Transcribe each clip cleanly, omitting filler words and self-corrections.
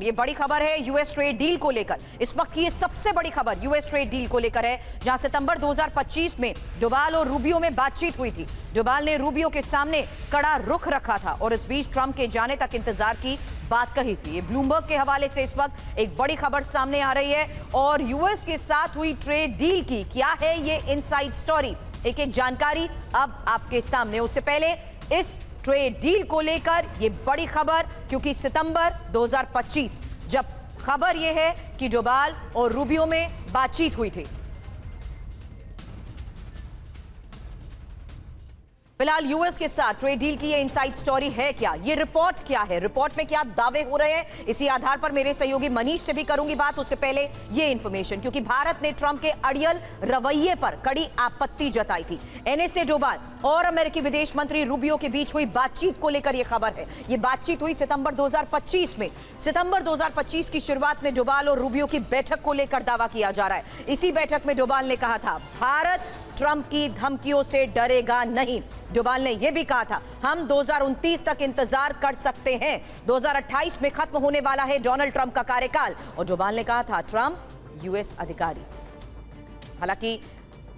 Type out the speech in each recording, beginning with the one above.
ये बड़ी खबर है यूएस ट्रेड डील को लेकर। इस वक्त की ये सबसे बड़ी खबर यूएस ट्रेड डील को लेकर है, जहां सितंबर 2025 में डोभाल और रूबियो में बातचीत हुई थी। डोभाल ने रूबियो के सामने कड़ा रुख रखा था और इस बीच ट्रंप के जाने तक इंतजार की बात कही थी। ये ब्लूमबर्ग के हवाले से इस वक्त एक बड़ी खबर सामने आ रही है और यूएस के साथ हुई ट्रेड डील की क्या है ये इनसाइड स्टोरी, एक एक जानकारी अब आपके सामने। उससे पहले इस ट्रेड डील को लेकर ये बड़ी खबर, क्योंकि सितंबर 2025 जब खबर ये है कि डोभाल और रूबियो में बातचीत हुई थी। फिलहाल यूएस के साथ ट्रेड डील की ये इनसाइड स्टोरी है क्या, ये रिपोर्ट क्या है, रिपोर्ट में क्या दावे हो रहे हैं, इसी आधार पर मेरे सहयोगी मनीष से भी करूंगी बात। उससे पहले ये इंफॉर्मेशन, क्योंकि भारत ने ट्रंप के अड़ियल रवैये पर कड़ी आपत्ति जताई थी। एनएसए डोभाल और अमेरिकी विदेश मंत्री रूबियो के बीच हुई बातचीत को लेकर यह खबर है। यह बातचीत हुई सितंबर 2025 में। सितंबर 2025 की शुरुआत में डोभाल और रूबियो की बैठक को लेकर दावा किया जा रहा है। इसी बैठक में डोभाल ने कहा था भारत ट्रंप की धमकियों से डरेगा नहीं। डोभाल ने यह भी कहा था हम 2029 तक इंतजार कर सकते हैं, 2028 में खत्म होने वाला है डोनाल्ड ट्रंप का कार्यकाल। और डोभाल ने कहा था ट्रंप यूएस अधिकारी। हालांकि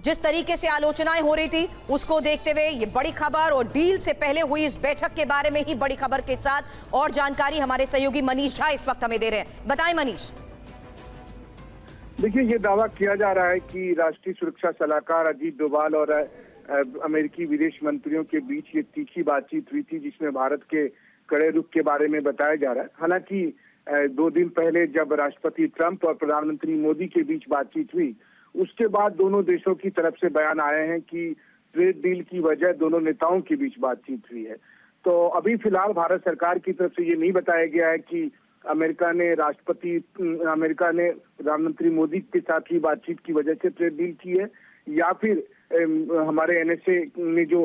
जिस तरीके से आलोचनाएं हो रही थी उसको देखते हुए ये बड़ी खबर और डील से पहले हुई इस बैठक के बारे में ही बड़ी खबर के साथ और जानकारी हमारे सहयोगी मनीष झा इस वक्त हमें दे रहे हैं। बताएं मनीष। देखिए, ये दावा किया जा रहा है कि राष्ट्रीय सुरक्षा सलाहकार अजीत डोभाल और अमेरिकी विदेश मंत्रियों के बीच ये तीखी बातचीत हुई थी, जिसमें भारत के कड़े रुख के बारे में बताया जा रहा है। हालांकि 2 दिन पहले जब राष्ट्रपति ट्रंप और प्रधानमंत्री मोदी के बीच बातचीत हुई, उसके बाद दोनों देशों की तरफ से बयान आए हैं कि ट्रेड डील की वजह दोनों नेताओं के बीच बातचीत हुई है। तो अभी फिलहाल भारत सरकार की तरफ से ये नहीं बताया गया है कि अमेरिका ने प्रधानमंत्री मोदी के साथ ही बातचीत की वजह से ट्रेड डील की है, या फिर हमारे एनएसए ने जो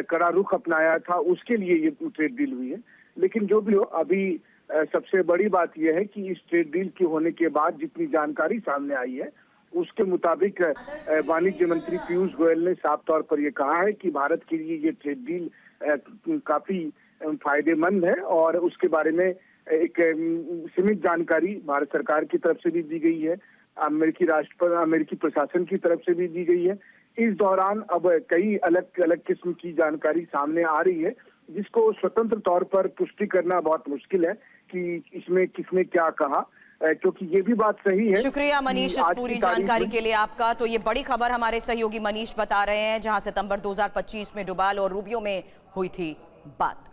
कड़ा रुख अपनाया था उसके लिए ये ट्रेड डील हुई है। लेकिन जो भी हो, अभी सबसे बड़ी बात यह है कि इस ट्रेड डील के होने के बाद जितनी जानकारी सामने आई है उसके मुताबिक वाणिज्य मंत्री पीयूष गोयल ने साफ तौर पर यह कहा है कि भारत के लिए ये ट्रेड डील काफी फायदेमंद है और उसके बारे में एक सीमित जानकारी भारत सरकार की तरफ से भी दी गई है, अमेरिकी प्रशासन की तरफ से भी दी गई है। इस दौरान अब कई अलग अलग किस्म की जानकारी सामने आ रही है, जिसको स्वतंत्र तौर पर पुष्टि करना बहुत मुश्किल है कि इसमें किसने क्या कहा, क्योंकि ये भी बात सही है। शुक्रिया मनीष इस पूरी जानकारी के लिए आपका। तो ये बड़ी खबर हमारे सहयोगी मनीष बता रहे हैं, जहां सितंबर 2025 में डोभाल और रूबियो में हुई थी बात।